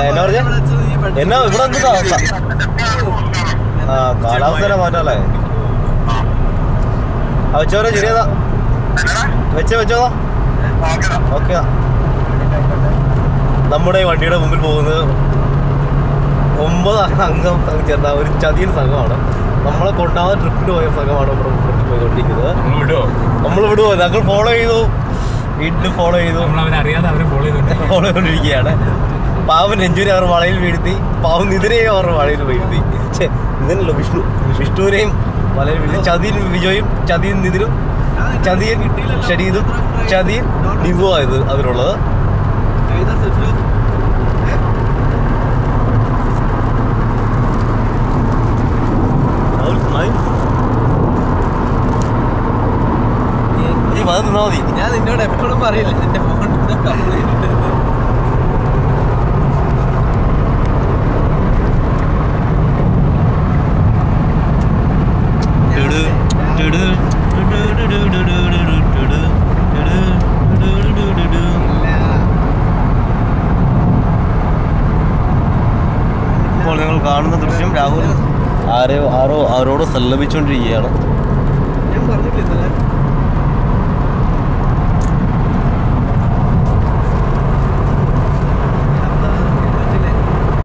എന്നാ പറഞ്ഞ എന്നാ ഇവിടെ എന്ത് അവസ്ഥ? ആ കാലാവസ്ഥ മാറ്റല്ലേ. വെച്ചോരെ ശരിയതാ, വെച്ചോതാ. ഓക്കെ. നമ്മുടെ ഈ വണ്ടിയുടെ മുമ്പിൽ പോകുന്നത് 9 അംഗം ചേർന്ന ഒരു ചതിയൻ സംഘമാണ്. നമ്മളെ കൊണ്ടാവാൻ ട്രിപ്പിന് പോയ സംഘമാണ് ഇവിടെ പോയിക്കൊണ്ടിരിക്കുന്നത്. നമ്മൾ വിടുവോ? ഞങ്ങൾ ഫോളോ ചെയ്തു, വീട്ടിൽ ഫോളോ ചെയ്തു, ഫോളോ ചെയ്തുകൊണ്ടിരിക്കുകയാണ്. പാവൻ രഞ്ജുവിനെ അവർ വളയിൽ വീഴ്ത്തി, പാവൻ നിതിനെയും അവർ വളയിൽ വീഴ്ത്തി. ഇതിനല്ലോ വിഷ്ണുവിനെയും വളയിൽ വീഴ്ത്തി. ചതിയൻ വിജയും ചതിയൻ നിതിനും ചതിയൻ ഷരീദും ചതിയൻ നിവുമായത് അതിലുള്ളത്. ഞാൻ നിന്നോട് എപ്പോഴും പറയില്ല നിന്റെ ഫോൺ ഇപ്പോൾ നിങ്ങൾ കാണുന്ന ദൃശ്യം രാഹുൽ ആരോട് സല്ലപിച്ചുകൊണ്ടിരിക്കുകയാണ്. ഞാൻ പറഞ്ഞില്ല